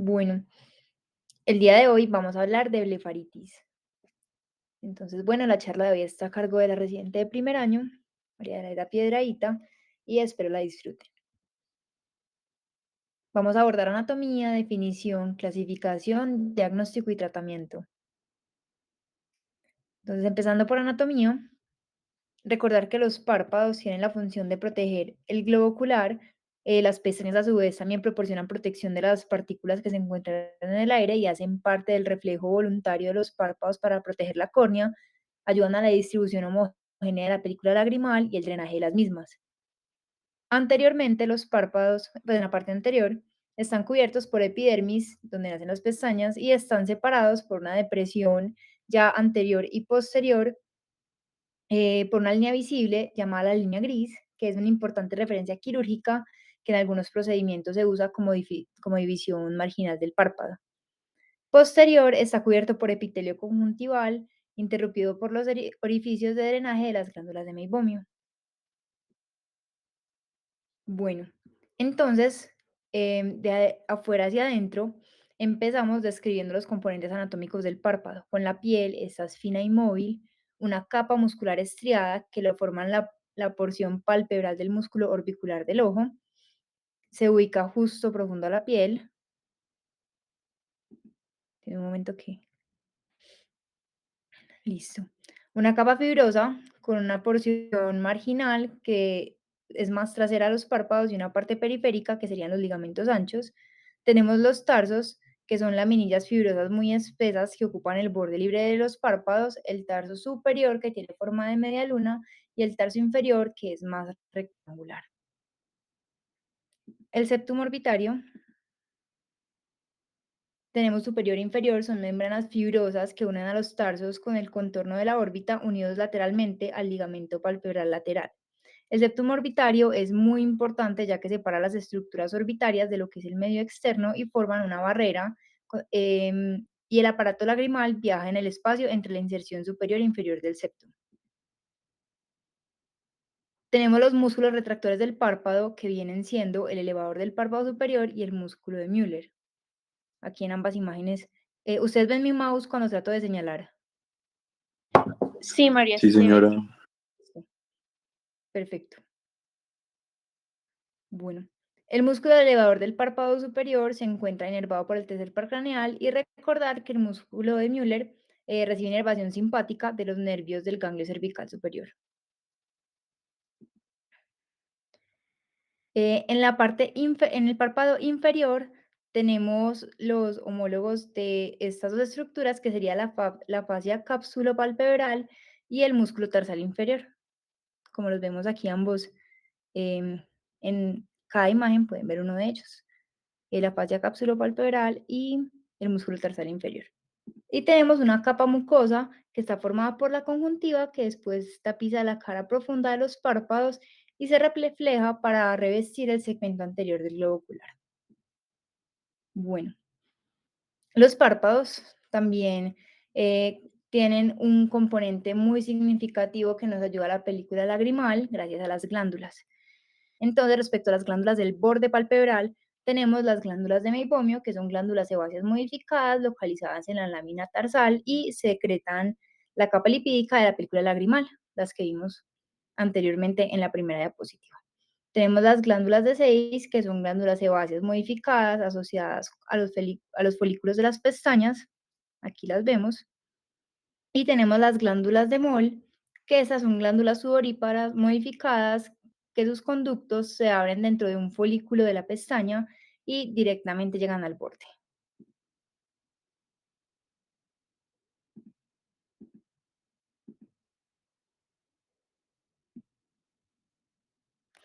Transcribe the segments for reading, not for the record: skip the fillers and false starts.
Bueno, el día de hoy vamos a hablar de blefaritis. Entonces, bueno, la charla de hoy está a cargo de la residente de primer año, María de la Piedradita, y espero la disfruten. Vamos a abordar anatomía, definición, clasificación, diagnóstico y tratamiento. Entonces, empezando por anatomía, recordar que los párpados tienen la función de proteger el globo ocular. Las pestañas a su vez también proporcionan protección de las partículas que se encuentran en el aire y hacen parte del reflejo voluntario de los párpados para proteger la córnea, ayudan a la distribución homogénea de la película lagrimal y el drenaje de las mismas. Anteriormente, los párpados, pues en la parte anterior, están cubiertos por epidermis, donde nacen las pestañas, y están separados por una depresión ya anterior y posterior, por una línea visible llamada la línea gris, que es una importante referencia quirúrgica que en algunos procedimientos se usa como división marginal del párpado. Posterior está cubierto por epitelio conjuntival, interrumpido por los orificios de drenaje de las glándulas de meibomio. Bueno, entonces, afuera hacia adentro, empezamos describiendo los componentes anatómicos del párpado. Con la piel, esta es fina y móvil, una capa muscular estriada que lo forman la porción palpebral del músculo orbicular del ojo. Se ubica justo profundo a la piel. Tiene un momento que Listo. Una capa fibrosa con una porción marginal que es más trasera a los párpados y una parte periférica que serían los ligamentos anchos. Tenemos los tarsos, que son laminillas fibrosas muy espesas que ocupan el borde libre de los párpados, el tarso superior que tiene forma de media luna y el tarso inferior que es más rectangular. El septum orbitario tenemos superior e inferior, son membranas fibrosas que unen a los tarsos con el contorno de la órbita unidos lateralmente al ligamento palpebral lateral. El septum orbitario es muy importante ya que separa las estructuras orbitarias de lo que es el medio externo y forman una barrera, y el aparato lagrimal viaja en el espacio entre la inserción superior e inferior del septum. Tenemos los músculos retractores del párpado que vienen siendo el elevador del párpado superior y el músculo de Müller. Aquí en ambas imágenes, ustedes ven mi mouse cuando trato de señalar. Sí, María, Sí, sí te señora. veo. Sí, perfecto. Bueno, el músculo elevador del párpado superior se encuentra inervado por el tercer par craneal y recordar que el músculo de Müller recibe inervación simpática de los nervios del ganglio cervical superior. En el párpado inferior tenemos los homólogos de estas dos estructuras, que sería la fascia capsulopalpebral y el músculo tarsal inferior. Como los vemos aquí ambos, em, en cada imagen pueden ver uno de ellos, la fascia capsulopalpebral y el músculo tarsal inferior. Y tenemos una capa mucosa que está formada por la conjuntiva, que después tapiza la cara profunda de los párpados y se refleja para revestir el segmento anterior del globo ocular. Bueno, los párpados también tienen un componente muy significativo que nos ayuda a la película lagrimal gracias a las glándulas. Entonces, respecto a las glándulas del borde palpebral, tenemos las glándulas de meibomio, que son glándulas sebáceas modificadas localizadas en la lámina tarsal y secretan la capa lipídica de la película lagrimal, las que vimos anteriormente en la primera diapositiva. Tenemos las glándulas de Seyss, que son glándulas sebáceas modificadas asociadas a los folículos de las pestañas, aquí las vemos, y tenemos las glándulas de Moll, que estas son glándulas sudoríparas modificadas, que sus conductos se abren dentro de un folículo de la pestaña y directamente llegan al borde.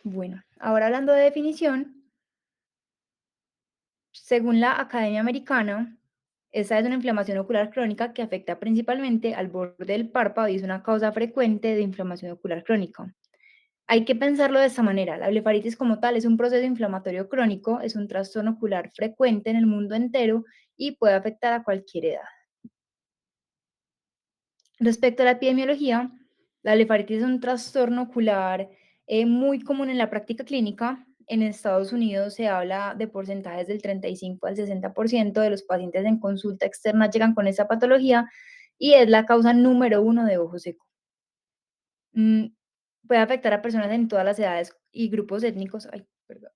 Bueno, ahora hablando de definición, según la Academia Americana, esta es una inflamación ocular crónica que afecta principalmente al borde del párpado y es una causa frecuente de inflamación ocular crónica. Hay que pensarlo de esta manera. La blefaritis como tal es un proceso inflamatorio crónico, es un trastorno ocular frecuente en el mundo entero y puede afectar a cualquier edad. Respecto a la epidemiología, la blefaritis es un trastorno ocular muy común en la práctica clínica. En Estados Unidos se habla de porcentajes del 35 al 60% de los pacientes en consulta externa llegan con esta patología y es la causa número uno de ojo seco. Mm, Puede afectar a personas en todas las edades y grupos étnicos, ay, perdón,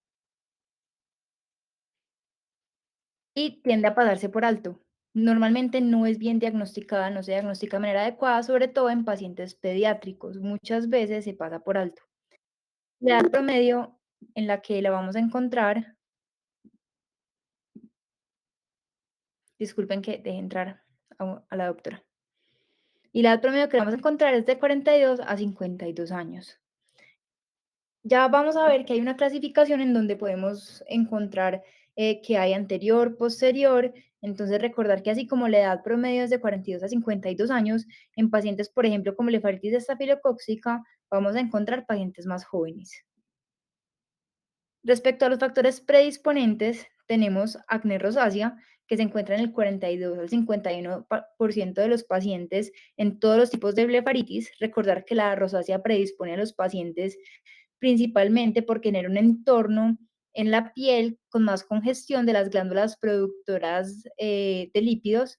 y tiende a pasarse por alto. Normalmente no es bien diagnosticada, no se diagnostica de manera adecuada, sobre todo en pacientes pediátricos. Muchas veces se pasa por alto. La edad promedio en la que la vamos a encontrar, disculpen que deje entrar a la doctora. Y la edad promedio que vamos a encontrar es de 42 a 52 años. Ya vamos a ver que hay una clasificación en donde podemos encontrar que hay anterior, posterior. Entonces, recordar que así como la edad promedio es de 42 a 52 años, en pacientes, por ejemplo, como blefaritis estafilocóxica, vamos a encontrar pacientes más jóvenes. Respecto a los factores predisponentes, tenemos acné rosácea, que se encuentra en el 42 al 51% de los pacientes en todos los tipos de blefaritis. Recordar que la rosácea predispone a los pacientes principalmente porque genera un entorno en la piel con más congestión de las glándulas productoras de lípidos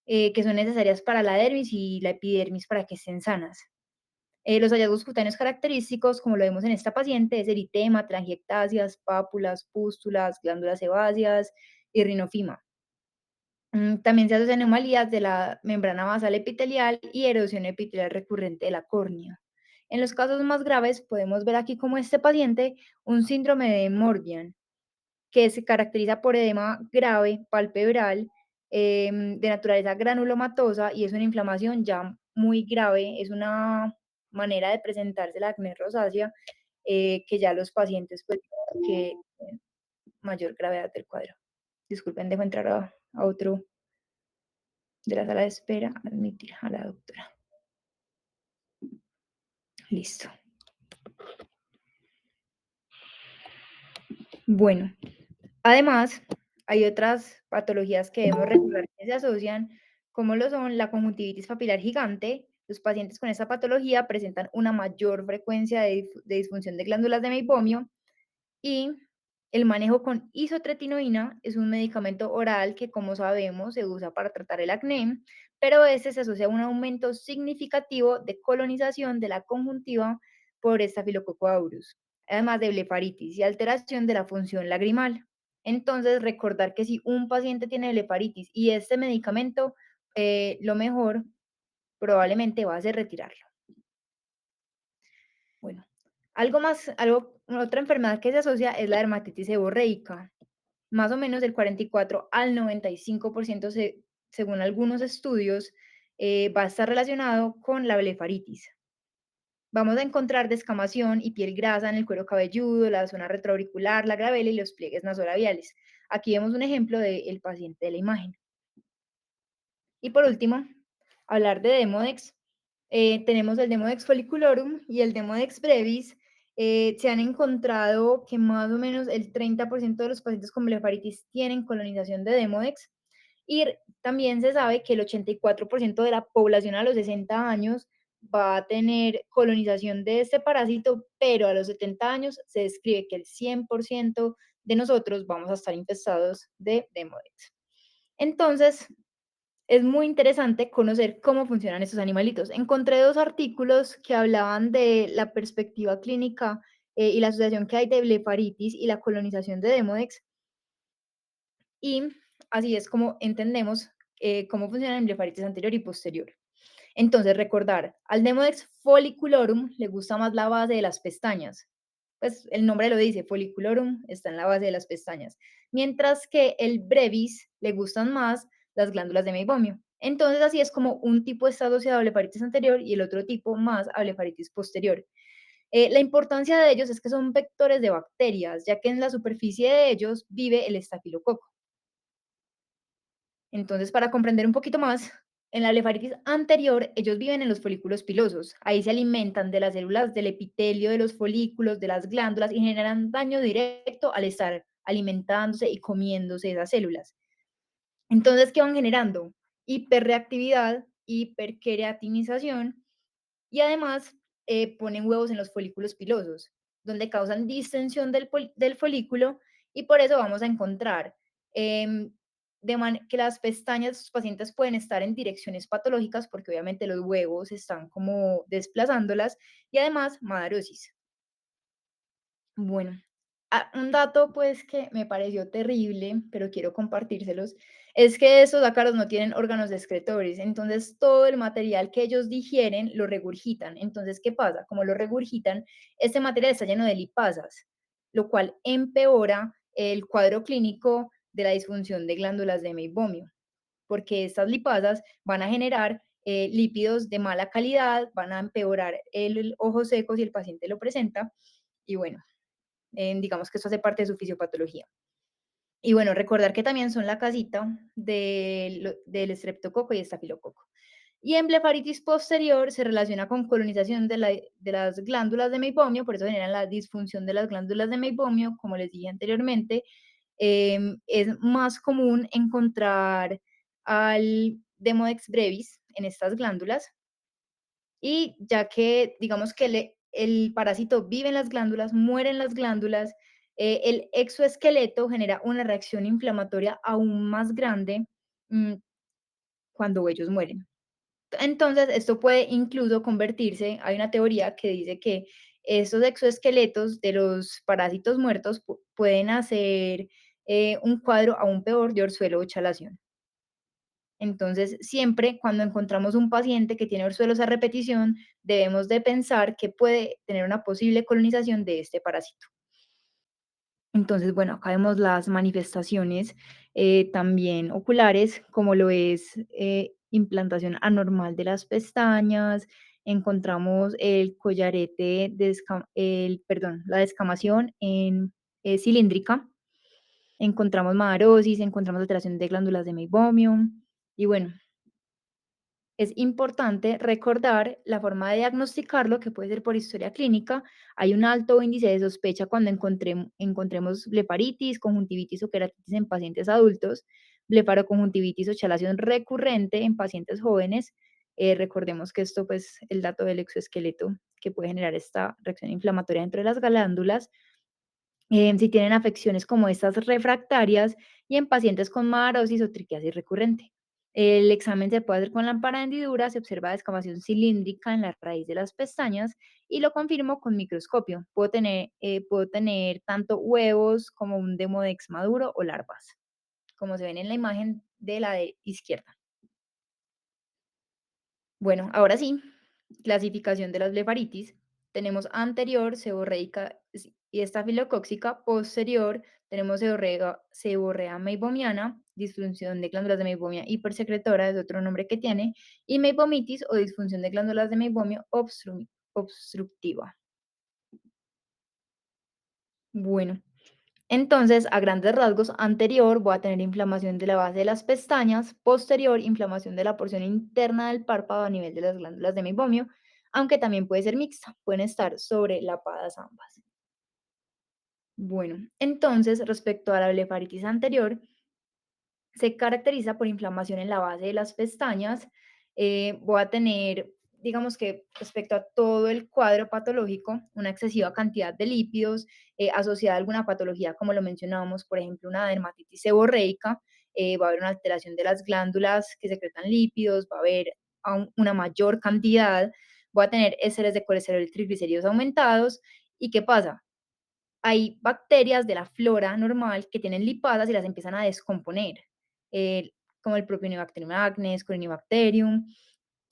que son necesarias para la dermis y la epidermis para que estén sanas. Los hallazgos cutáneos característicos, como lo vemos en esta paciente, es eritema, telangiectasias, pápulas, pústulas, glándulas sebáceas y rinofima. También se asocian anomalías de la membrana basal epitelial y erosión epitelial recurrente de la córnea. En los casos más graves, podemos ver aquí como este paciente un síndrome de Morbihan, que se caracteriza por edema grave, palpebral, de naturaleza granulomatosa y es una inflamación ya muy grave, es una manera de presentarse la acné rosácea que ya los pacientes pues que mayor gravedad del cuadro. Disculpen, dejo entrar a otro de la sala de espera, admitir a la doctora. Listo. Bueno, además, hay otras patologías que debemos recordar que se asocian, como lo son la conjuntivitis papilar gigante. Los pacientes con esta patología presentan una mayor frecuencia de disfunción de glándulas de meibomio y el manejo con isotretinoína es un medicamento oral que, como sabemos, se usa para tratar el acné, pero este se asocia a un aumento significativo de colonización de la conjuntiva por Staphylococcus aureus, además de blefaritis y alteración de la función lagrimal. Entonces, recordar que si un paciente tiene blefaritis y este medicamento, lo mejor probablemente va a ser retirarlo. Bueno, otra enfermedad que se asocia es la dermatitis seborreica. Más o menos del 44 al 95% según algunos estudios, va a estar relacionado con la blefaritis. Vamos a encontrar descamación y piel grasa en el cuero cabelludo, la zona retroauricular, la glabela y los pliegues nasolabiales. Aquí vemos un ejemplo del paciente de la imagen. Y por último, hablar de Demodex. Tenemos el Demodex folliculorum y el Demodex brevis. Se han encontrado que más o menos el 30% de los pacientes con blefaritis tienen colonización de Demodex. Y también se sabe que el 84% de la población a los 60 años va a tener colonización de este parásito, pero a los 70 años se describe que el 100% de nosotros vamos a estar infestados de Demodex. Entonces, es muy interesante conocer cómo funcionan estos animalitos. Encontré dos artículos que hablaban de la perspectiva clínica y la asociación que hay de blefaritis y la colonización de Demodex, y así es como entendemos cómo funciona el blefaritis anterior y posterior. Entonces, recordar, al Demodex folliculorum le gusta más la base de las pestañas. Pues el nombre lo dice, folliculorum está en la base de las pestañas. Mientras que el brevis le gustan más las glándulas de meibomio. Entonces, así es como un tipo está asociado a blefaritis anterior y el otro tipo más a blefaritis posterior. La importancia de ellos es que son vectores de bacterias, ya que en la superficie de ellos vive el estafilococo. Entonces, para comprender un poquito más, en la blefaritis anterior, ellos viven en los folículos pilosos. Ahí se alimentan de las células del epitelio de los folículos, de las glándulas y generan daño directo al estar alimentándose y comiéndose esas células. Entonces, ¿qué van generando? Hiperreactividad, hiperqueratinización y además ponen huevos en los folículos pilosos, donde causan distensión del folículo y por eso vamos a encontrar em, que las pestañas de sus pacientes pueden estar en direcciones patológicas porque obviamente los huevos están como desplazándolas y además madarosis. Bueno, un dato pues que me pareció terrible, pero quiero compartírselos, es que estos ácaros no tienen órganos excretores, entonces todo el material que ellos digieren lo regurgitan. Entonces, ¿qué pasa? Como lo regurgitan, este material está lleno de lipasas, lo cual empeora el cuadro clínico de la disfunción de glándulas de meibomio, porque estas lipasas van a generar lípidos de mala calidad, van a empeorar el ojo seco si el paciente lo presenta, y bueno, digamos que esto hace parte de su fisiopatología. Y bueno, recordar que también son la casita del estreptococo y estafilococo. Y en blefaritis posterior se relaciona con colonización de las glándulas de meibomio, por eso generan la disfunción de las glándulas de meibomio, como les dije anteriormente. Es más común encontrar al Demodex brevis en estas glándulas, y ya que digamos que el parásito vive en las glándulas, muere en las glándulas, el exoesqueleto genera una reacción inflamatoria aún más grande mm, cuando ellos mueren. Entonces, esto puede incluso convertirse, hay una teoría que dice que estos exoesqueletos de los parásitos muertos pueden hacer un cuadro aún peor de orzuelo o chalación. Entonces, siempre cuando encontramos un paciente que tiene orzuelos a repetición, debemos de pensar que puede tener una posible colonización de este parásito. Entonces, bueno, acá vemos las manifestaciones también oculares, como lo es implantación anormal de las pestañas, encontramos el collarete, perdón, la descamación cilíndrica, encontramos madarosis, encontramos alteración de glándulas de meibomio, y bueno, es importante recordar la forma de diagnosticarlo, que puede ser por historia clínica. Hay un alto índice de sospecha cuando encontremos blefaritis, conjuntivitis o queratitis en pacientes adultos, blefaroconjuntivitis o chalación recurrente en pacientes jóvenes. Recordemos que esto, pues, el dato del exoesqueleto que puede generar esta reacción inflamatoria dentro de las glándulas, si tienen afecciones como estas refractarias y en pacientes con madarosis o triquiasis recurrente. El examen se puede hacer con lámpara de hendidura, se observa descamación cilíndrica en la raíz de las pestañas y lo confirmo con microscopio. Puedo tener tanto huevos como un demodex maduro o larvas, como se ven en la imagen de la de izquierda. Bueno, ahora sí, clasificación de las blefaritis. Tenemos anterior, seborreica y estafilocóxica. Posterior, tenemos seborrea meibomiana, disfunción de glándulas de meibomia hipersecretora, es otro nombre que tiene, y meibomitis o disfunción de glándulas de meibomio obstructiva. Bueno, entonces, a grandes rasgos, anterior voy a tener inflamación de la base de las pestañas, posterior inflamación de la porción interna del párpado a nivel de las glándulas de meibomio, aunque también puede ser mixta, pueden estar sobrelapadas ambas. Bueno, entonces, respecto a la blefaritis anterior, se caracteriza por inflamación en la base de las pestañas. Voy a tener, digamos que respecto a todo el cuadro patológico, una excesiva cantidad de lípidos asociada a alguna patología, como lo mencionábamos, por ejemplo, una dermatitis seborreica. Va a haber una alteración de las glándulas que secretan lípidos, va a haber una mayor cantidad, voy a tener ésteres de colesterol y triglicéridos aumentados. ¿Y qué pasa? Hay bacterias de la flora normal que tienen lipadas y las empiezan a descomponer, como el Propionibacterium acnes, Corynebacterium.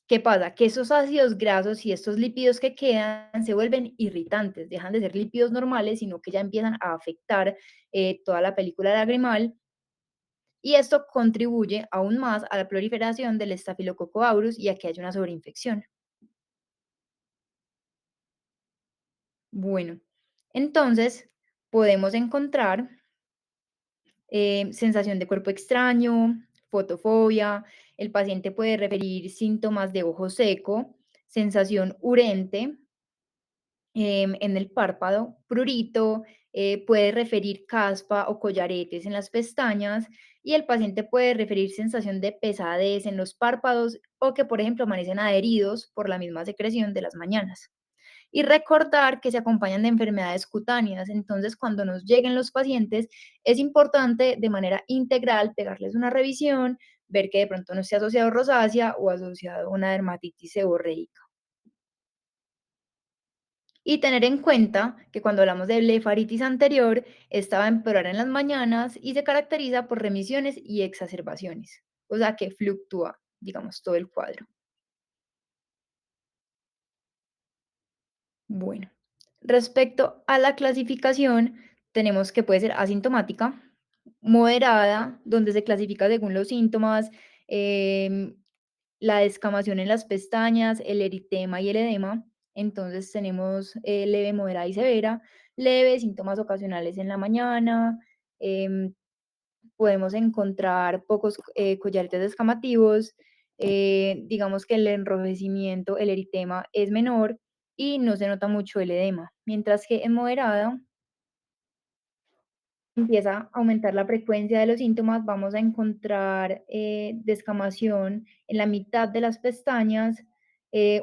¿Qué pasa? Que esos ácidos grasos y estos lípidos que quedan se vuelven irritantes, dejan de ser lípidos normales, sino que ya empiezan a afectar toda la película lagrimal, y esto contribuye aún más a la proliferación del Staphylococcus aureus y a que haya una sobreinfección. Bueno, entonces podemos encontrar sensación de cuerpo extraño, fotofobia, el paciente puede referir síntomas de ojo seco, sensación urente en el párpado, prurito, puede referir caspa o collaretes en las pestañas y el paciente puede referir sensación de pesadez en los párpados o que, por ejemplo, amanecen adheridos por la misma secreción de las mañanas. y recordar que se acompañan de enfermedades cutáneas. Entonces, cuando nos lleguen los pacientes, es importante de manera integral pegarles una revisión, ver que de pronto no esté asociado a rosácea o asociado a una dermatitis seborreica. Y tener en cuenta que cuando hablamos de blefaritis anterior, esta va a empeorar en las mañanas y se caracteriza por remisiones y exacerbaciones, o sea que fluctúa, digamos, todo el cuadro. Bueno, respecto a la clasificación, tenemos que puede ser asintomática, moderada, donde se clasifica según los síntomas, em, la descamación en las pestañas, el eritema y el edema. Entonces tenemos leve, moderada y severa. Leve, síntomas ocasionales en la mañana. em, Podemos encontrar pocos collares descamativos. Digamos que el enrojecimiento, el eritema es menor y no se nota mucho el edema. Mientras que en moderada empieza a aumentar la frecuencia de los síntomas, vamos a encontrar descamación en la mitad de las pestañas,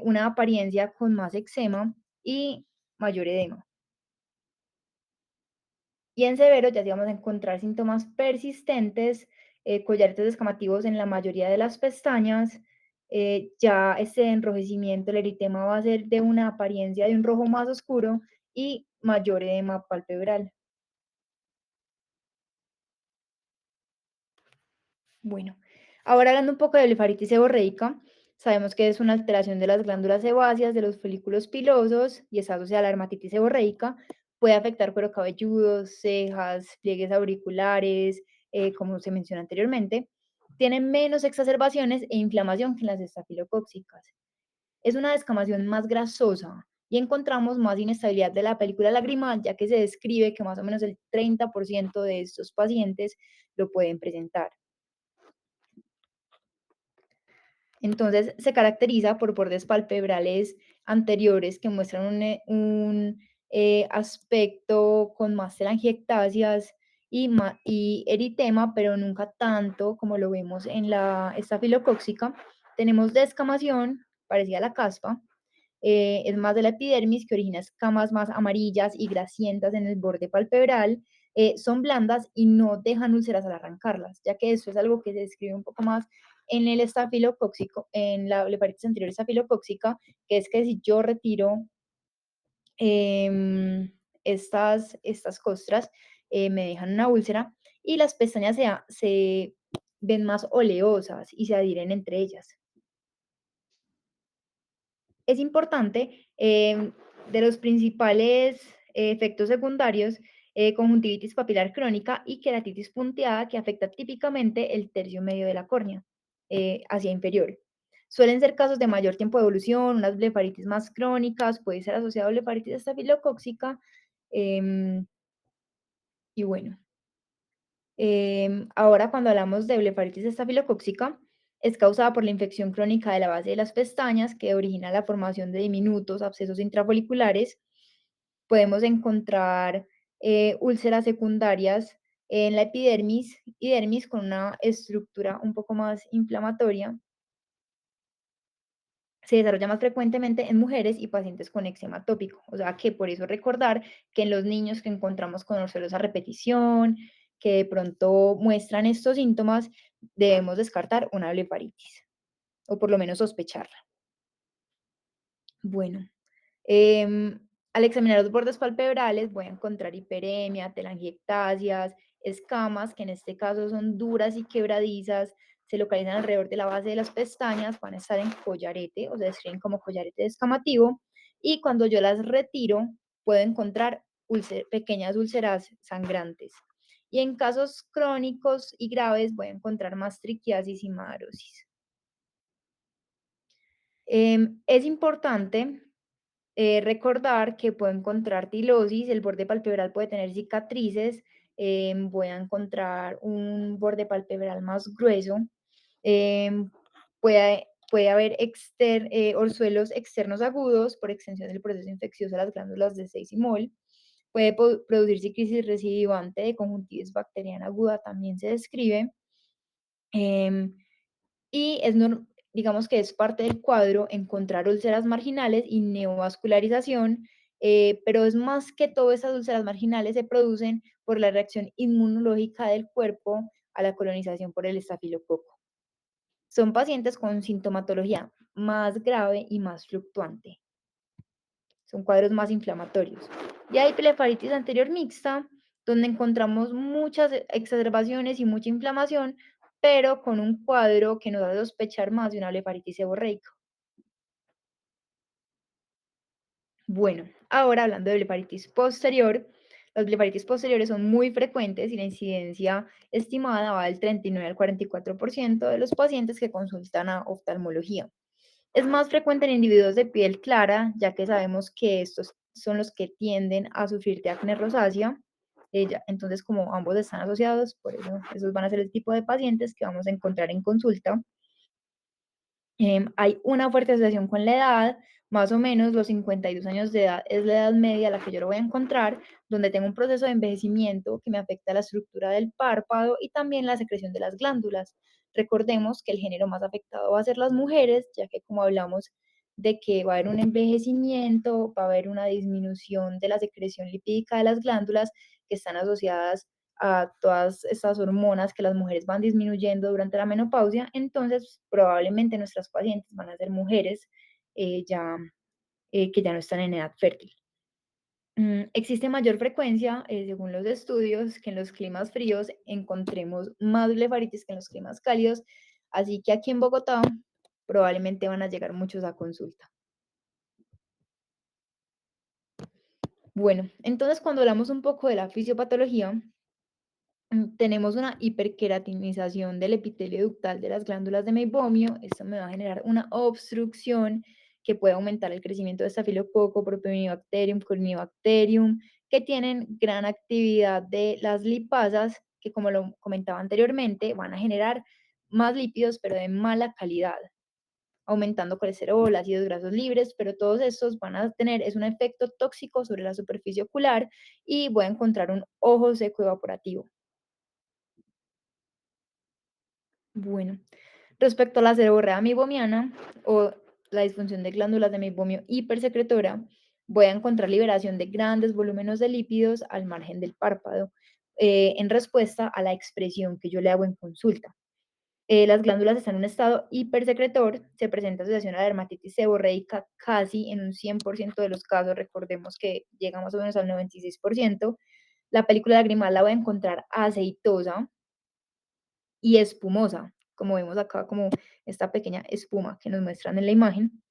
una apariencia con más eczema y mayor edema. Y en severo ya sí vamos a encontrar síntomas persistentes, collares descamativos en la mayoría de las pestañas, ya este enrojecimiento, el eritema va a ser de una apariencia de un rojo más oscuro y mayor edema palpebral. Bueno, ahora hablando un poco de blefaritis seborreica, sabemos que es una alteración de las glándulas sebáceas, de los folículos pilosos y está asociada a la dermatitis seborreica. Puede afectar cuero cabelludo, cejas, pliegues auriculares, como se menciona anteriormente. Tiene menos exacerbaciones e inflamación que las estafilocóccicas. Es una descamación más grasosa y encontramos más inestabilidad de la película lagrimal, ya que se describe que más o menos el 30% de estos pacientes lo pueden presentar. Entonces, se caracteriza por bordes palpebrales anteriores que muestran aspecto con más telangiectasias y eritema, pero nunca tanto como lo vemos en la estafilocóxica. Tenemos descamación parecida a la caspa, es más de la epidermis que origina escamas más amarillas y grasientas en el borde palpebral. Son blandas y no dejan úlceras al arrancarlas, ya que eso es algo que se describe un poco más en el estafilocóxico, en la blefaritis anterior estafilocóxica, que es que si yo retiro estas costras, me dejan una úlcera y las pestañas se ven más oleosas y se adhieren entre ellas. Es importante, de los principales efectos secundarios, conjuntivitis papilar crónica y queratitis punteada, que afecta típicamente el tercio medio de la córnea, hacia inferior. Suelen ser casos de mayor tiempo de evolución, unas blefaritis más crónicas, puede ser asociado a blefaritis estafilocóxica, em, y bueno, ahora, cuando hablamos de blefaritis estafilocóxica, es causada por la infección crónica de la base de las pestañas que origina la formación de diminutos abscesos intrafoliculares. Podemos encontrar úlceras secundarias en la epidermis con una estructura un poco más inflamatoria. Se desarrolla más frecuentemente en mujeres y pacientes con eczema atópico. O sea que por eso recordar que en los niños que encontramos con orzuelos a repetición, que de pronto muestran estos síntomas, debemos descartar una blefaritis o por lo menos sospecharla. Bueno, Em, al examinar los bordes palpebrales voy a encontrar hiperemia, telangiectasias, escamas, que en este caso son duras y quebradizas, se localizan alrededor de la base de las pestañas, van a estar en collarete o se describen como collarete descamativo, y cuando yo las retiro puedo encontrar pequeñas úlceras sangrantes. Y en casos crónicos y graves voy a encontrar mastriquiasis y madarosis. Es importante recordar que puedo encontrar tilosis, el borde palpebral puede tener cicatrices, voy a encontrar un borde palpebral más grueso, puede haber orzuelos externos agudos por extensión del proceso infeccioso de las glándulas de Seymour. Puede producirse crisis recidivante de conjuntivitis bacteriana aguda, también se describe. em, y digamos que es parte del cuadro encontrar úlceras marginales y neovascularización, pero es más que todo esas úlceras marginales se producen por la reacción inmunológica del cuerpo a la colonización por el estafilococo. Son pacientes con sintomatología más grave y más fluctuante. Son cuadros más inflamatorios. Y hay blefaritis anterior mixta, donde encontramos muchas exacerbaciones y mucha inflamación, pero con un cuadro que nos hace sospechar más de una blefaritis seborreica. Bueno, ahora hablando de blefaritis posterior, las blefaritis posteriores son muy frecuentes y la incidencia estimada va del 39 al 44% de los pacientes que consultan a oftalmología. Es más frecuente en individuos de piel clara, ya que sabemos que estos son los que tienden a sufrir de acné rosácea. Entonces, como ambos están asociados, por eso esos van a ser el tipo de pacientes que vamos a encontrar en consulta. Hay una fuerte asociación con la edad, más o menos los 52 años de edad es la edad media a la que yo lo voy a encontrar, donde tengo un proceso de envejecimiento que me afecta la estructura del párpado y también la secreción de las glándulas. Recordemos que el género más afectado va a ser las mujeres, ya que como hablamos de que va a haber un envejecimiento, va a haber una disminución de la secreción lipídica de las glándulas que están asociadas a todas estas hormonas que las mujeres van disminuyendo durante la menopausia, entonces probablemente nuestras pacientes van a ser mujeres ya que ya no están en edad fértil. Existe mayor frecuencia, según los estudios, que en los climas fríos encontremos más blefaritis que en los climas cálidos, así que aquí en Bogotá probablemente van a llegar muchos a consulta. Bueno, entonces cuando hablamos un poco de la fisiopatología, tenemos una hiperqueratinización del epitelio ductal de las glándulas de meibomio. Esto me va a generar una obstrucción que puede aumentar el crecimiento de Staphylococcus, Propionibacterium, Corynebacterium, que tienen gran actividad de las lipasas, que como lo comentaba anteriormente, van a generar más lípidos, pero de mala calidad, aumentando colesterol, ácidos grasos libres, pero todos estos van a tener es un efecto tóxico sobre la superficie ocular y voy a encontrar un ojo seco evaporativo. Bueno, respecto a la seborrea meibomiana o la disfunción de glándulas de meibomio hipersecretora, voy a encontrar liberación de grandes volúmenes de lípidos al margen del párpado, en respuesta a la expresión que yo le hago en consulta. Las glándulas están en un estado hipersecretor, se presenta asociación a la dermatitis seborreica casi en un 100% de los casos, recordemos que llega más o menos al 96%. La película lagrimal la voy a encontrar aceitosa, y espumosa, como vemos acá, como esta pequeña espuma que nos muestran en la imagen.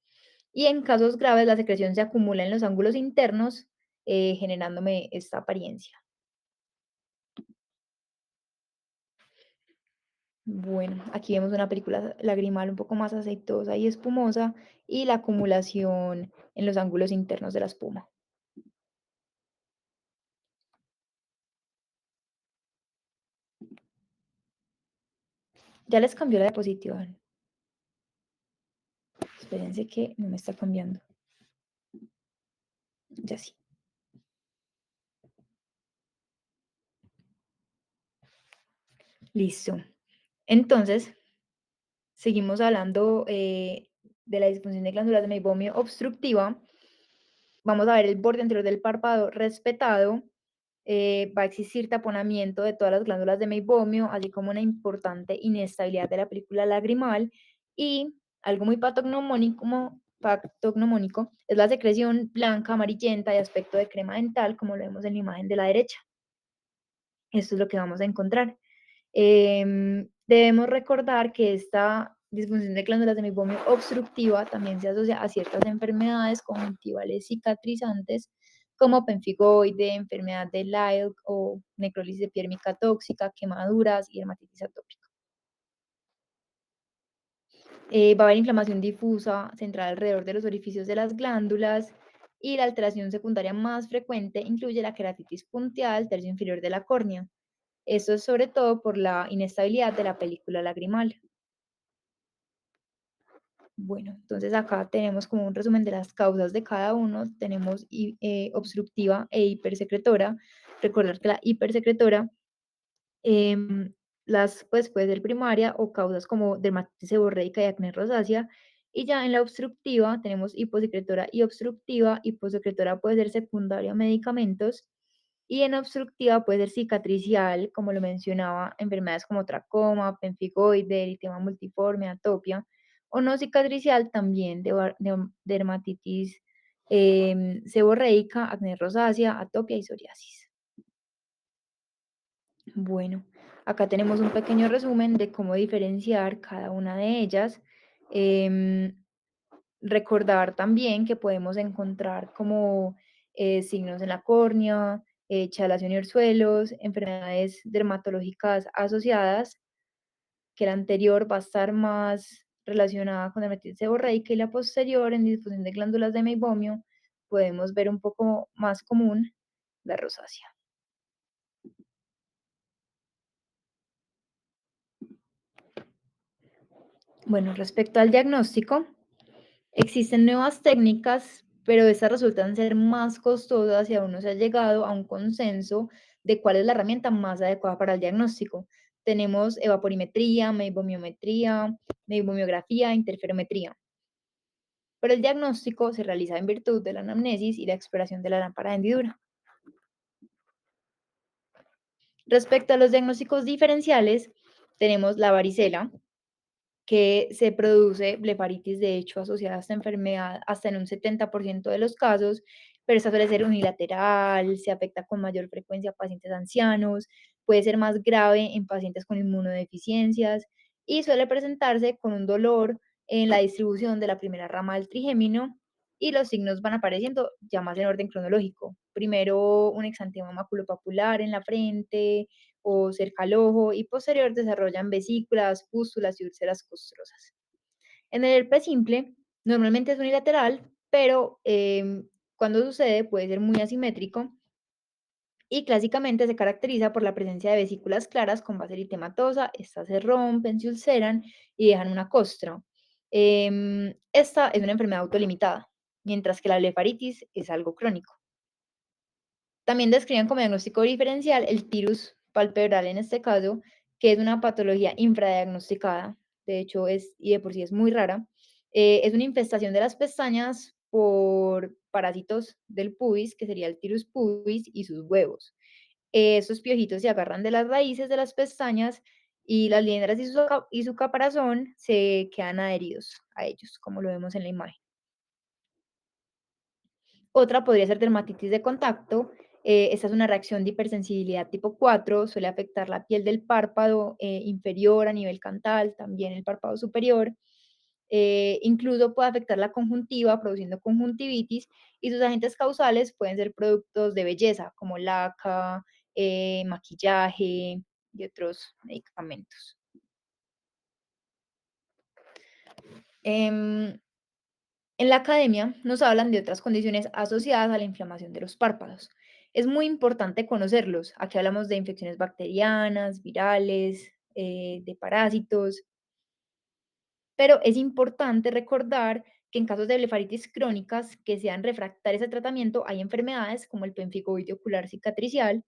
Y en casos graves, la secreción se acumula en los ángulos internos, generándome esta apariencia. Bueno, aquí vemos una película lagrimal un poco más aceitosa y espumosa y la acumulación en los ángulos internos de la espuma. Ya les cambió la diapositiva. Espérense que no me está cambiando. Ya sí. Listo. Entonces, seguimos hablando de la disfunción de glándulas de meibomio obstructiva. Vamos a ver el borde anterior del párpado respetado. Va a existir taponamiento de todas las glándulas de meibomio, así como una importante inestabilidad de la película lagrimal. Y algo muy patognomónico es la secreción blanca, amarillenta de aspecto de crema dental, como lo vemos en la imagen de la derecha. Esto es lo que vamos a encontrar. Debemos recordar que esta disfunción de glándulas de meibomio obstructiva también se asocia a ciertas enfermedades conjuntivales cicatrizantes como pemfigoide, enfermedad de Lyle o necrólisis epidérmica tóxica, quemaduras y dermatitis atópica. Va a haber inflamación difusa centrada alrededor de los orificios de las glándulas y la alteración secundaria más frecuente incluye la queratitis punteada del tercio inferior de la córnea. Esto es sobre todo por la inestabilidad de la película lagrimal. Bueno, entonces acá tenemos como un resumen de las causas de cada uno. Tenemos obstructiva e hipersecretora. Recordar que la hipersecretora Pues, puede ser primaria o causas como dermatitis seborreica y acné rosácea. Y ya en la obstructiva tenemos hiposecretora y obstructiva. Hiposecretora puede ser secundaria a medicamentos y en obstructiva puede ser cicatricial, como lo mencionaba, enfermedades como tracoma, pemfigoide, eritema multiforme, atopia, o no cicatricial también de dermatitis seborreica, acné rosácea, atopia y psoriasis. Bueno, acá tenemos un pequeño resumen de cómo diferenciar cada una de ellas. Em, Recordar también que podemos encontrar como signos en la córnea, chalación y orzuelos, enfermedades dermatológicas asociadas, que la anterior va a estar más relacionada con dermatitis seborreica y la posterior en difusión de glándulas de meibomio podemos ver un poco más común la rosácea. Bueno, respecto al diagnóstico, existen nuevas técnicas, pero estas resultan ser más costosas y aún no se ha llegado a un consenso de cuál es la herramienta más adecuada para el diagnóstico. Tenemos evaporimetría, meibomiometría, meibomiografía, interferometría, pero el diagnóstico se realiza en virtud de la anamnesis y la exploración de la lámpara de hendidura. Respecto a los diagnósticos diferenciales, tenemos la varicela, que se produce blefaritis, de hecho, asociada a esta enfermedad hasta en un 70% de los casos, pero esta suele ser unilateral, se afecta con mayor frecuencia a pacientes ancianos, puede ser más grave en pacientes con inmunodeficiencias y suele presentarse con un dolor en la distribución de la primera rama del trigémino y los signos van apareciendo ya más en orden cronológico. Primero un exantema maculopapular en la frente, o cerca al ojo y posterior desarrollan vesículas, pústulas y úlceras costrosas. En el herpes simple, normalmente es unilateral, pero cuando sucede puede ser muy asimétrico y clásicamente se caracteriza por la presencia de vesículas claras con base eritematosa. Estas se rompen, se ulceran y dejan una costra. Esta es una enfermedad autolimitada, mientras que la blefaritis es algo crónico. También describen como diagnóstico diferencial el tirus palpebral en este caso, que es una patología infradiagnosticada, de hecho es, y de por sí es muy rara, es una infestación de las pestañas por parásitos del pubis, que sería el tirus pubis y sus huevos. Estos piojitos se agarran de las raíces de las pestañas y las liendras y su caparazón se quedan adheridos a ellos, como lo vemos en la imagen. Otra podría ser dermatitis de contacto. Esta es una reacción de hipersensibilidad tipo 4, suele afectar la piel del párpado inferior a nivel cantal, también el párpado superior. Incluso puede afectar la conjuntiva, produciendo conjuntivitis, y sus agentes causales pueden ser productos de belleza, como laca, maquillaje y otros medicamentos. Em, En la academia nos hablan de otras condiciones asociadas a la inflamación de los párpados. Es muy importante conocerlos. Aquí hablamos de infecciones bacterianas, virales, de parásitos, pero es importante recordar que en casos de blefaritis crónicas que sean refractarias al tratamiento, hay enfermedades como el pemfigoide ocular cicatricial,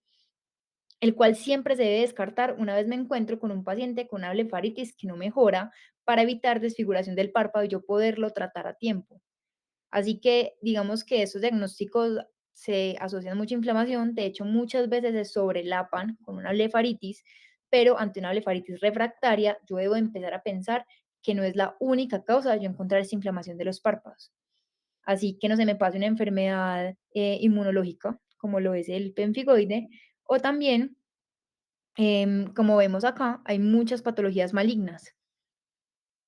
el cual siempre se debe descartar una vez me encuentro con un paciente con una blefaritis que no mejora para evitar desfiguración del párpado y yo poderlo tratar a tiempo. Así que digamos que estos diagnósticos se asocian mucha inflamación, de hecho muchas veces se sobrelapan con una blefaritis, pero ante una blefaritis refractaria yo debo empezar a pensar que no es la única causa de yo encontrar esta inflamación de los párpados. Así que no se me pase una enfermedad inmunológica, como lo es el pemfigoide, o también, como vemos acá, hay muchas patologías malignas.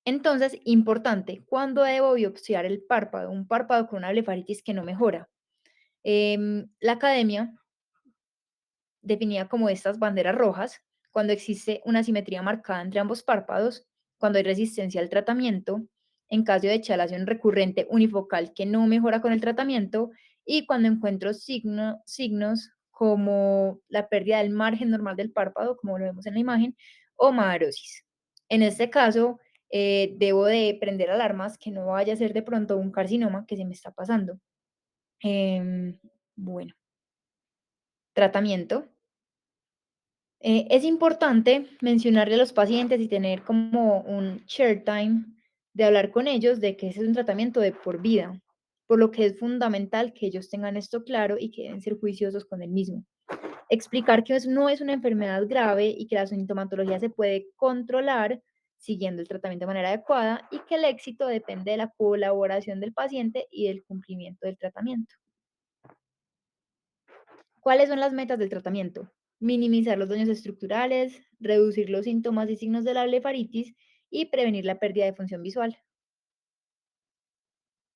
Entonces, importante, ¿cuándo debo biopsiar el párpado? Un párpado con una blefaritis que no mejora. La academia definía como estas banderas rojas cuando existe una simetría marcada entre ambos párpados, cuando hay resistencia al tratamiento, en caso de chalación recurrente unifocal que no mejora con el tratamiento y cuando encuentro signos como la pérdida del margen normal del párpado, como lo vemos en la imagen, o madarosis. En este caso, debo de prender alarmas que no vaya a ser de pronto un carcinoma que se me está pasando. Bueno, tratamiento. Es importante mencionarle a los pacientes y tener como un share time de hablar con ellos de que ese es un tratamiento de por vida, por lo que es fundamental que ellos tengan esto claro y que deben ser juiciosos con el mismo. Explicar que no es una enfermedad grave y que la sintomatología se puede controlar siguiendo el tratamiento de manera adecuada y que el éxito depende de la colaboración del paciente y del cumplimiento del tratamiento. ¿Cuáles son las metas del tratamiento? Minimizar los daños estructurales, reducir los síntomas y signos de la blefaritis y prevenir la pérdida de función visual.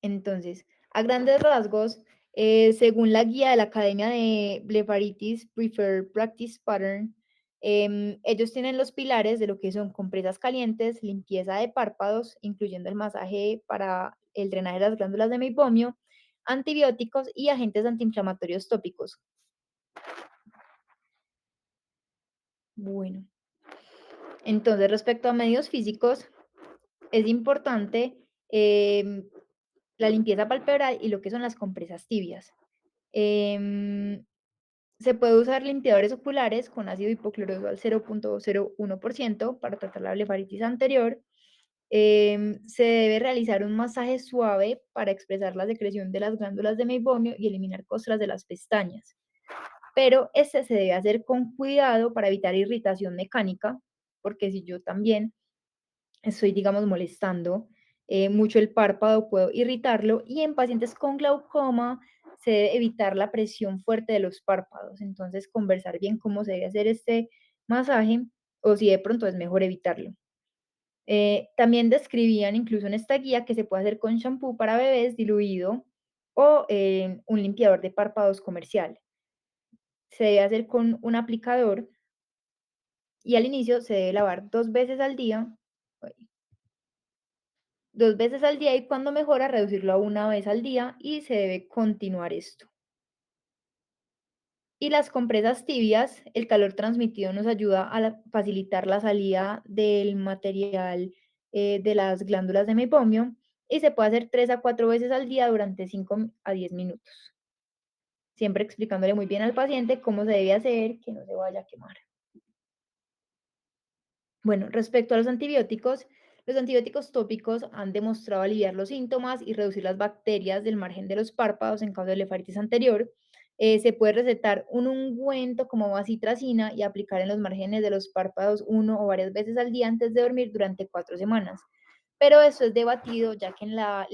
Entonces, a grandes rasgos, según la guía de la Academia de Blepharitis Preferred Practice Pattern, ellos tienen los pilares de lo que son compresas calientes, limpieza de párpados, incluyendo el masaje para el drenaje de las glándulas de meibomio, antibióticos y agentes antiinflamatorios tópicos. Bueno, entonces respecto a medios físicos, es importante la limpieza palpebral y lo que son las compresas tibias. Em, Se puede usar limpiadores oculares con ácido hipocloroso al 0,01% para tratar la blefaritis anterior. Se debe realizar un masaje suave para expresar la secreción de las glándulas de meibomio y eliminar costras de las pestañas. Pero este se debe hacer con cuidado para evitar irritación mecánica, porque si yo también estoy, digamos, molestando mucho el párpado, puedo irritarlo y en pacientes con glaucoma se debe evitar la presión fuerte de los párpados. Entonces, conversar bien cómo se debe hacer este masaje o si de pronto es mejor evitarlo. También describían incluso en esta guía que se puede hacer con shampoo para bebés diluido o un limpiador de párpados comercial. Se debe hacer con un aplicador y al inicio se debe lavar 2 veces al día. 2 veces al día y cuando mejora reducirlo a 1 vez al día y se debe continuar esto. Y las compresas tibias, el calor transmitido nos ayuda a facilitar la salida del material de las glándulas de meibomio y se puede hacer 3 a 4 veces al día durante 5 a 10 minutos, siempre explicándole muy bien al paciente cómo se debe hacer, que no se vaya a quemar. Bueno, respecto a los antibióticos tópicos han demostrado aliviar los síntomas y reducir las bacterias del margen de los párpados en caso de blefaritis anterior. Se puede recetar un ungüento como bacitracina y aplicar en los márgenes de los párpados 1 o varias veces al día antes de dormir durante 4 semanas. Pero eso es debatido, ya que en la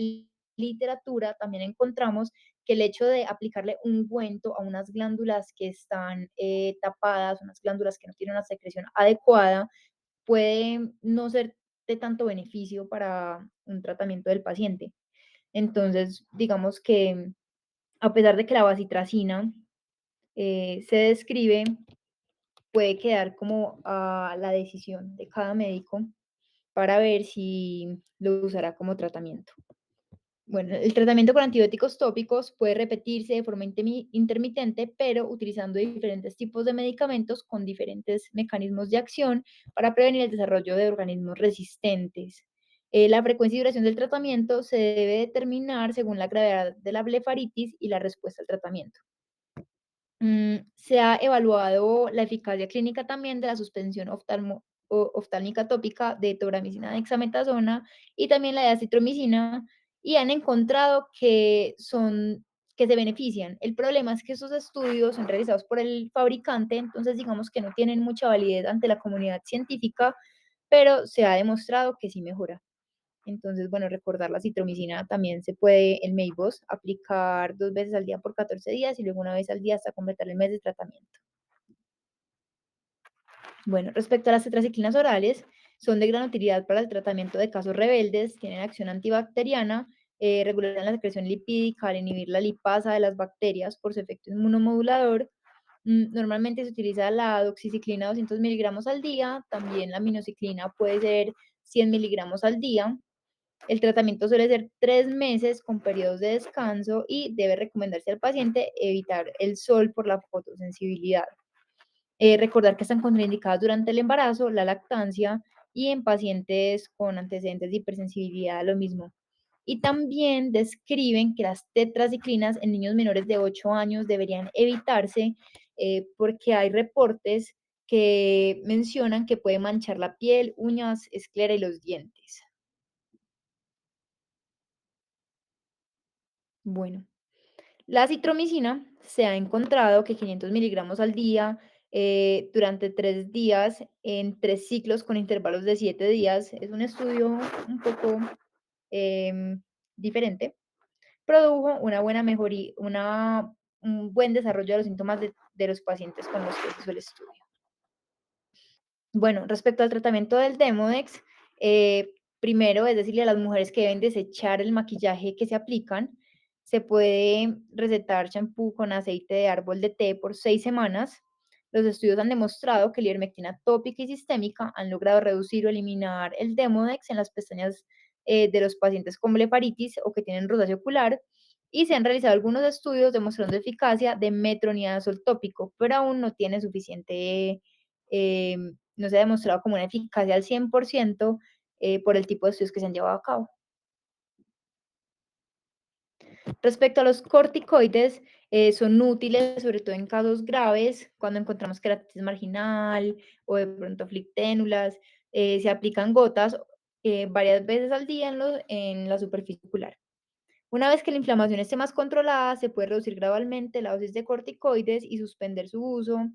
literatura también encontramos que el hecho de aplicarle ungüento a unas glándulas que están tapadas, unas glándulas que no tienen una secreción adecuada, puede no ser de tanto beneficio para un tratamiento del paciente. Entonces, digamos que a pesar de que la bacitracina se describe, puede quedar como a la decisión de cada médico para ver si lo usará como tratamiento. Bueno, el tratamiento con antibióticos tópicos puede repetirse de forma intermitente, pero utilizando diferentes tipos de medicamentos con diferentes mecanismos de acción para prevenir el desarrollo de organismos resistentes. La frecuencia y duración del tratamiento se debe determinar según la gravedad de la blefaritis y la respuesta al tratamiento. Se ha evaluado la eficacia clínica también de la suspensión oftálmica tópica de tobramicina dexametasona y también la de acitromicina y han encontrado que se benefician. El problema es que esos estudios son realizados por el fabricante, entonces digamos que no tienen mucha validez ante la comunidad científica, pero se ha demostrado que sí mejora. Entonces, bueno, recordar la citromicina también se puede en Meibos aplicar 2 veces al día por 14 días y luego 1 vez al día hasta completar el mes de tratamiento. Bueno, respecto a las tetraciclinas orales, son de gran utilidad para el tratamiento de casos rebeldes, tienen acción antibacteriana, regulan la secreción lipídica al inhibir la lipasa de las bacterias por su efecto inmunomodulador. Normalmente se utiliza la doxiciclina 200 miligramos al día, también la minociclina puede ser 100 miligramos al día. El tratamiento suele ser 3 meses con periodos de descanso y debe recomendarse al paciente evitar el sol por la fotosensibilidad. Recordar que están contraindicadas durante el embarazo, la lactancia y en pacientes con antecedentes de hipersensibilidad a lo mismo. Y también describen que las tetraciclinas en niños menores de 8 años deberían evitarse porque hay reportes que mencionan que puede manchar la piel, uñas, esclera y los dientes. Bueno, la citromicina se ha encontrado que 500 miligramos al día durante 3 días en 3 ciclos con intervalos de 7 días. Es un estudio un poco em, diferente. Produjo una buena mejoría, un buen desarrollo de los síntomas de los pacientes con los que se hizo el estudio. Bueno, respecto al tratamiento del Demodex, primero es decirle a las mujeres que deben desechar el maquillaje que se aplican. Se puede recetar champú con aceite de árbol de té por 6 semanas. Los estudios han demostrado que la ivermectina tópica y sistémica han logrado reducir o eliminar el Demodex en las pestañas de los pacientes con blefaritis o que tienen rosácea ocular. Y se han realizado algunos estudios demostrando eficacia de metronidazol tópico, pero aún no tiene suficiente no se ha demostrado como una eficacia al 100% por el tipo de estudios que se han llevado a cabo. Respecto a los corticoides, son útiles sobre todo en casos graves, cuando encontramos queratitis marginal o de pronto flicténulas. Se aplican gotas varias veces al día en la superficie ocular. Una vez que la inflamación esté más controlada, se puede reducir gradualmente la dosis de corticoides y suspender su uso,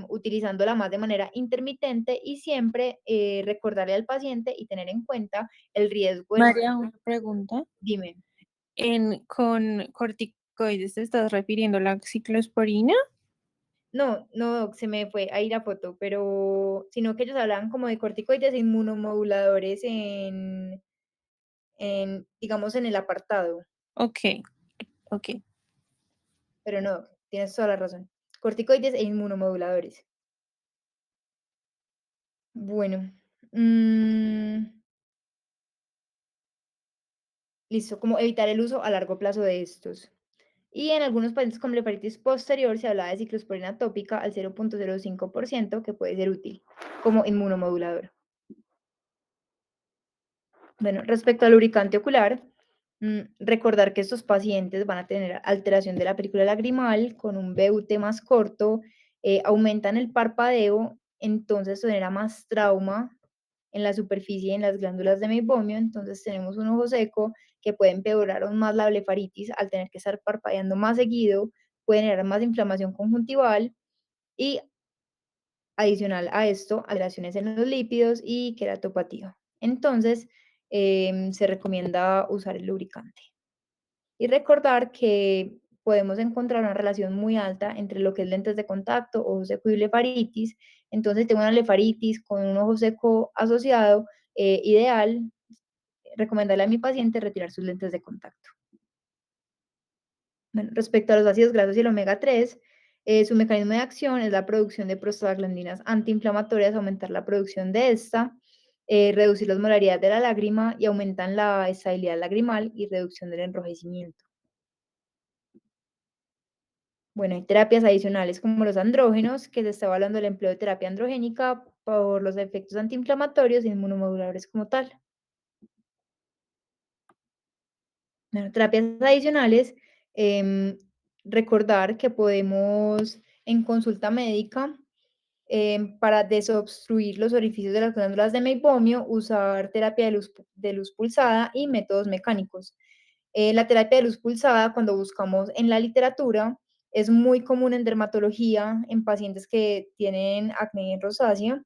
utilizándola más de manera intermitente y siempre recordarle al paciente y tener en cuenta el riesgo del... María, una pregunta. Dime. Con corticoides te estás refiriendo a la ciclosporina? No, no, se me fue ahí la foto, pero sino que ellos hablaban como de corticoides e inmunomoduladores digamos, en el apartado, Ok, ok. pero no, tienes toda la razón. Corticoides e inmunomoduladores. Bueno, listo, como evitar el uso a largo plazo de estos. Y en algunos pacientes con blefaritis posterior se hablaba de ciclosporina tópica al 0,05% que puede ser útil como inmunomodulador. Bueno, respecto al lubricante ocular, recordar que estos pacientes van a tener alteración de la película lagrimal con un BUT más corto, aumentan el parpadeo, entonces genera más trauma en la superficie, en las glándulas de meibomio, entonces tenemos un ojo seco que puede empeorar aún más la blefaritis al tener que estar parpadeando más seguido, puede generar más inflamación conjuntival y adicional a esto, alteraciones en los lípidos y queratopatía. Entonces, se recomienda usar el lubricante. Y recordar que podemos encontrar una relación muy alta entre lo que es lentes de contacto, ojo seco y blefaritis. Entonces, si tengo una blefaritis con un ojo seco asociado, ideal, recomendarle a mi paciente retirar sus lentes de contacto. Bueno, respecto a los ácidos grasos y el omega 3, su mecanismo de acción es la producción de prostaglandinas antiinflamatorias, aumentar la producción de esta, reducir la osmolaridad de la lágrima y aumentan la estabilidad lagrimal y reducción del enrojecimiento. Bueno, hay terapias adicionales como los andrógenos, que se está evaluando el empleo de terapia androgénica por los efectos antiinflamatorios y inmunomoduladores como tal. Bueno, terapias adicionales, em, recordar que podemos en consulta médica, para desobstruir los orificios de las glándulas de meibomio, usar terapia de luz pulsada y métodos mecánicos. La terapia de luz pulsada, cuando buscamos en la literatura, es muy común en dermatología, en pacientes que tienen acné rosácea,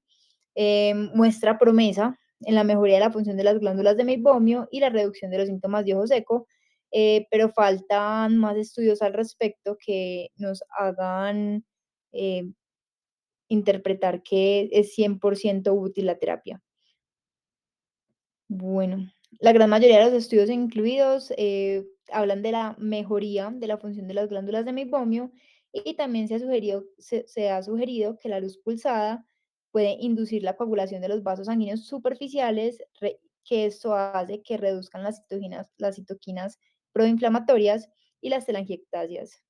muestra promesa en la mejoría de la función de las glándulas de meibomio y la reducción de los síntomas de ojo seco, pero faltan más estudios al respecto que nos hagan eh, interpretar que es 100% útil la terapia. Bueno, la gran mayoría de los estudios incluidos hablan de la mejoría de la función de las glándulas de meibomio y también se ha sugerido que la luz pulsada puede inducir la coagulación de los vasos sanguíneos superficiales, que esto hace que reduzcan las citoquinas proinflamatorias y las telangiectasias.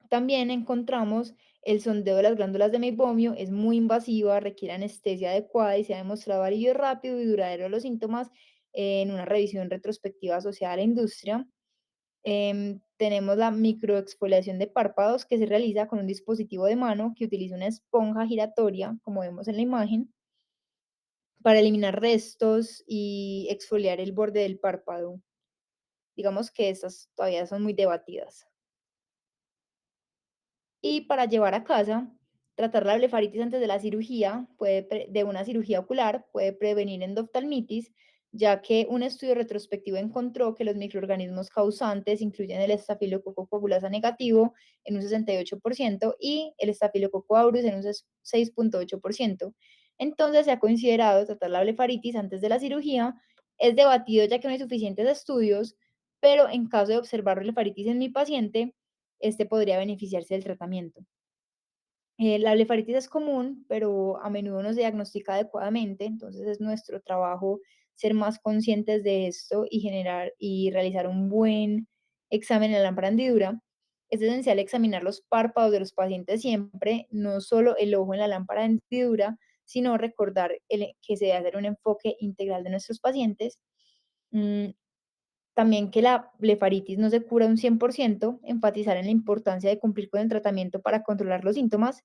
También encontramos el sondeo de las glándulas de meibomio, es muy invasiva, requiere anestesia adecuada y se ha demostrado alivio rápido y duradero de los síntomas en una revisión retrospectiva asociada a la industria. Tenemos la microexfoliación de párpados que se realiza con un dispositivo de mano que utiliza una esponja giratoria, como vemos en la imagen, para eliminar restos y exfoliar el borde del párpado. Digamos que estas todavía son muy debatidas. Y para llevar a casa, tratar la blefaritis antes de la cirugía de una cirugía ocular puede prevenir endoftalmitis, ya que un estudio retrospectivo encontró que los microorganismos causantes incluyen el estafilococo coagulasa negativo en un 68% y el estafilococo aureus en un 6,8%. Entonces se ha considerado tratar la blefaritis antes de la cirugía. Es debatido ya que no hay suficientes estudios, pero en caso de observar blefaritis en mi paciente, este podría beneficiarse del tratamiento. La blefaritis es común, pero a menudo no se diagnostica adecuadamente, entonces es nuestro trabajo ser más conscientes de esto y generar y realizar un buen examen en la lámpara hendidura. Es esencial examinar los párpados de los pacientes siempre, no solo el ojo en la lámpara de hendidura, sino recordar que se debe hacer un enfoque integral de nuestros pacientes. Mm, También que la blefaritis no se cura un 100%, enfatizar en la importancia de cumplir con el tratamiento para controlar los síntomas.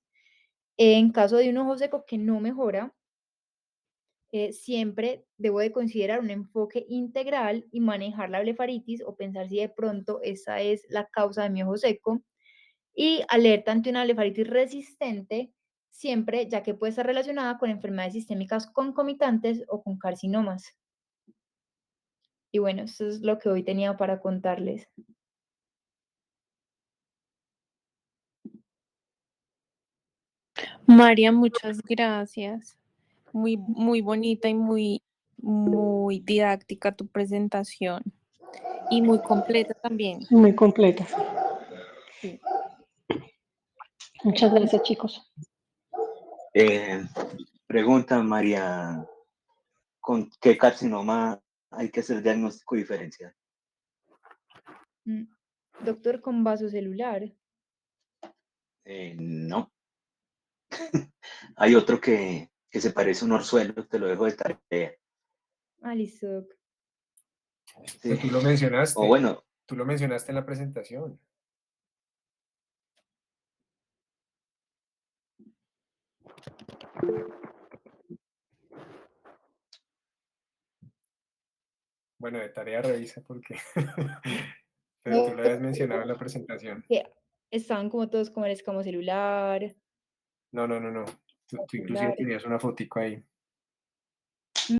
En caso de un ojo seco que no mejora, siempre debo de considerar un enfoque integral y manejar la blefaritis o pensar si de pronto esa es la causa de mi ojo seco. Y alerta ante una blefaritis resistente, siempre ya que puede estar relacionada con enfermedades sistémicas concomitantes o con carcinomas. Y bueno, eso es lo que hoy tenía para contarles. María, muchas gracias. Muy, muy bonita y muy didáctica tu presentación y muy completa también. Muy completa. Sí. Muchas gracias, chicos. Eh, Pregunta María, ¿con qué carcinoma hay que hacer diagnóstico diferencial? Mm, Doctor con vaso celular. No, hay otro que se parece a un orzuelo, te lo dejo de tarea. Ah, listo. Sí. Pero O bueno, tú lo mencionaste en la presentación. Bueno, de tarea revisa porque, pero tú lo No, habías mencionado en la presentación. que estaban como todos como el escamo celular, No, no, no, no. Tú inclusive ocular. tenías una fotico ahí.